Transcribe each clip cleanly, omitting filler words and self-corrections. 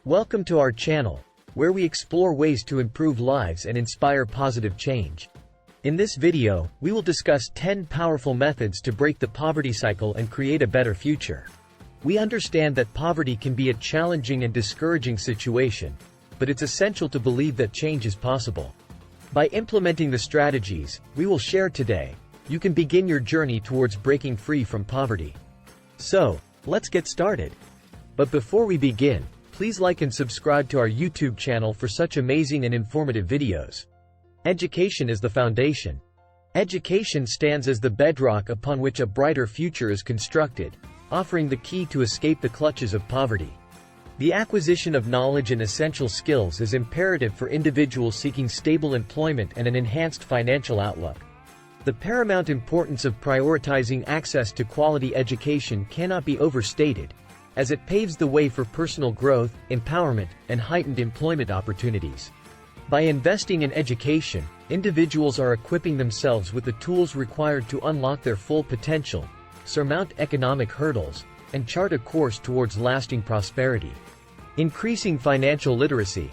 Welcome to our channel, where we explore ways to improve lives and inspire positive change. In this video, we will discuss 10 powerful methods to break the poverty cycle and create a better future. We understand that poverty can be a challenging and discouraging situation, but it's essential to believe that change is possible. By implementing the strategies we will share today, you can begin your journey towards breaking free from poverty. So, let's get started. But before we begin, please like and subscribe to our YouTube channel for such amazing and informative videos. Education is the foundation. Education stands as the bedrock upon which a brighter future is constructed, offering the key to escape the clutches of poverty. The acquisition of knowledge and essential skills is imperative for individuals seeking stable employment and an enhanced financial outlook. The paramount importance of prioritizing access to quality education cannot be overstated, as it paves the way for personal growth, empowerment, and heightened employment opportunities. By investing in education, individuals are equipping themselves with the tools required to unlock their full potential, surmount economic hurdles, and chart a course towards lasting prosperity. Increasing financial literacy.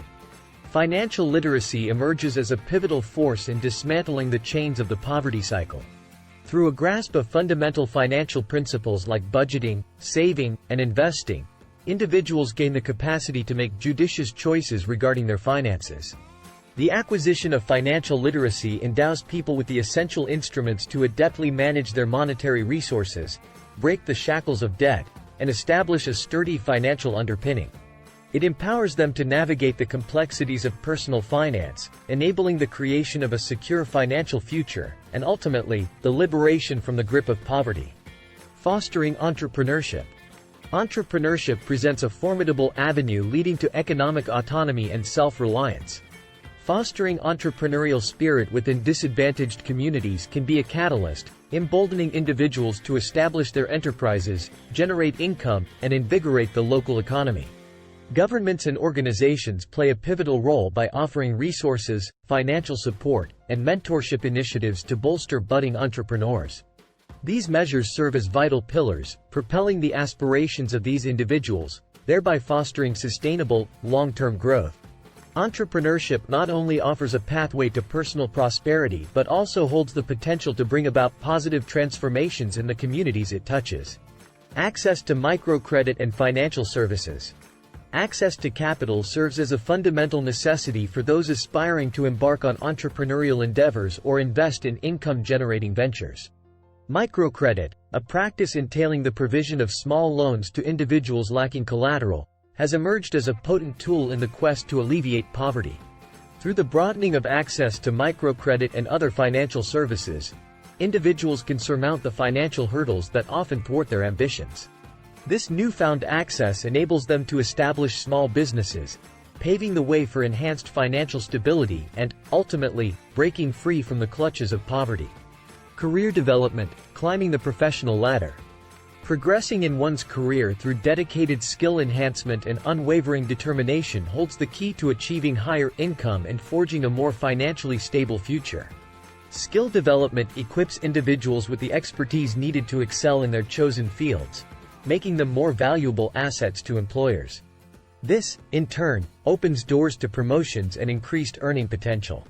Financial literacy emerges as a pivotal force in dismantling the chains of the poverty cycle. Through a grasp of fundamental financial principles like budgeting, saving, and investing, individuals gain the capacity to make judicious choices regarding their finances. The acquisition of financial literacy endows people with the essential instruments to adeptly manage their monetary resources, break the shackles of debt, and establish a sturdy financial underpinning. It empowers them to navigate the complexities of personal finance, enabling the creation of a secure financial future, and ultimately, the liberation from the grip of poverty. Fostering entrepreneurship. Entrepreneurship presents a formidable avenue leading to economic autonomy and self-reliance. Fostering entrepreneurial spirit within disadvantaged communities can be a catalyst, emboldening individuals to establish their enterprises, generate income, and invigorate the local economy. Governments and organizations play a pivotal role by offering resources, financial support, and mentorship initiatives to bolster budding entrepreneurs. These measures serve as vital pillars, propelling the aspirations of these individuals, thereby fostering sustainable, long-term growth. Entrepreneurship not only offers a pathway to personal prosperity but also holds the potential to bring about positive transformations in the communities it touches. Access to microcredit and financial services. Access to capital serves as a fundamental necessity for those aspiring to embark on entrepreneurial endeavors or invest in income-generating ventures. Microcredit, a practice entailing the provision of small loans to individuals lacking collateral, has emerged as a potent tool in the quest to alleviate poverty. Through the broadening of access to microcredit and other financial services, individuals can surmount the financial hurdles that often thwart their ambitions. This newfound access enables them to establish small businesses, paving the way for enhanced financial stability and, ultimately, breaking free from the clutches of poverty. Career development, climbing the professional ladder. Progressing in one's career through dedicated skill enhancement and unwavering determination holds the key to achieving higher income and forging a more financially stable future. Skill development equips individuals with the expertise needed to excel in their chosen fields, making them more valuable assets to employers. This, in turn, opens doors to promotions and increased earning potential.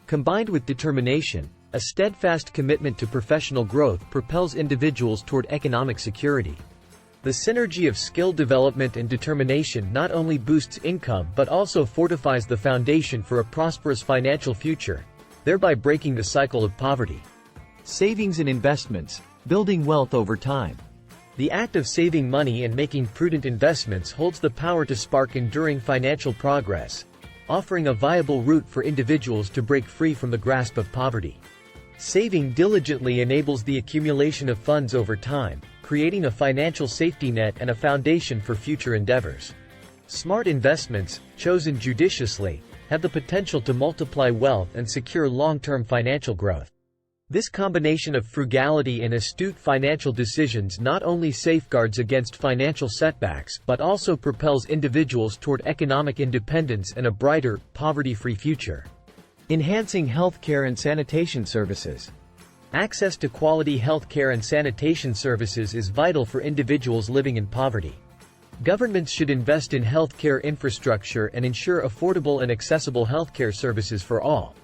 Combined with determination, a steadfast commitment to professional growth propels individuals toward economic security. The synergy of skill development and determination not only boosts income but also fortifies the foundation for a prosperous financial future, thereby breaking the cycle of poverty. Savings and investments, building wealth over time. The act of saving money and making prudent investments holds the power to spark enduring financial progress, offering a viable route for individuals to break free from the grasp of poverty. Saving diligently enables the accumulation of funds over time, creating a financial safety net and a foundation for future endeavors. Smart investments, chosen judiciously, have the potential to multiply wealth and secure long-term financial growth. This combination of frugality and astute financial decisions not only safeguards against financial setbacks but also propels individuals toward economic independence and a brighter, poverty-free future. Enhancing healthcare and sanitation services. Access to quality healthcare and sanitation services is vital for individuals living in poverty. Governments should invest in healthcare infrastructure and ensure affordable and accessible healthcare services for all.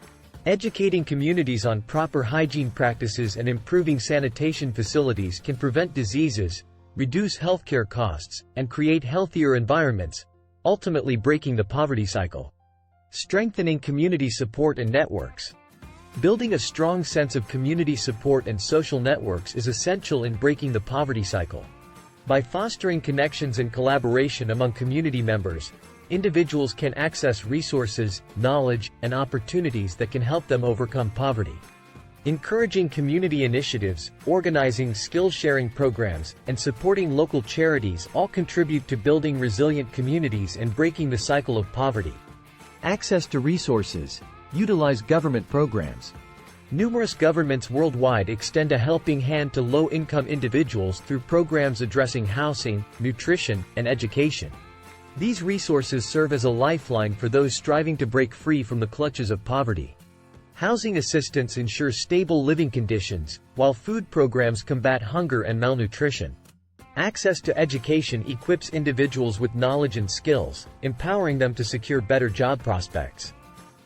Educating communities on proper hygiene practices and improving sanitation facilities can prevent diseases, reduce healthcare costs, and create healthier environments, ultimately breaking the poverty cycle. Strengthening community support and networks. Building a strong sense of community support and social networks is essential in breaking the poverty cycle. By fostering connections and collaboration among community members, individuals can access resources, knowledge, and opportunities that can help them overcome poverty. Encouraging community initiatives, organizing skill-sharing programs, and supporting local charities all contribute to building resilient communities and breaking the cycle of poverty. Access to resources. Utilize government programs. Numerous governments worldwide extend a helping hand to low-income individuals through programs addressing housing, nutrition, and education. These resources serve as a lifeline for those striving to break free from the clutches of poverty. Housing assistance ensures stable living conditions, while food programs combat hunger and malnutrition. Access to education equips individuals with knowledge and skills, empowering them to secure better job prospects.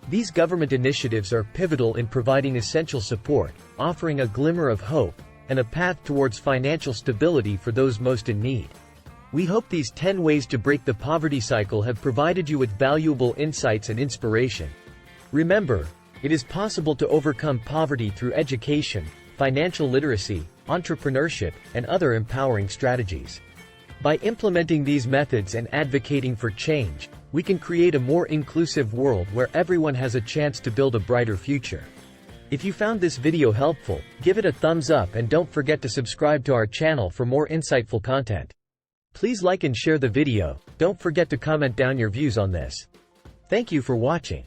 These government initiatives are pivotal in providing essential support, offering a glimmer of hope, and a path towards financial stability for those most in need. We hope these 10 ways to break the poverty cycle have provided you with valuable insights and inspiration. Remember, it is possible to overcome poverty through education, financial literacy, entrepreneurship, and other empowering strategies. By implementing these methods and advocating for change, we can create a more inclusive world where everyone has a chance to build a brighter future. If you found this video helpful, give it a thumbs up and don't forget to subscribe to our channel for more insightful content. Please like and share the video. Don't forget to comment down your views on this. Thank you for watching.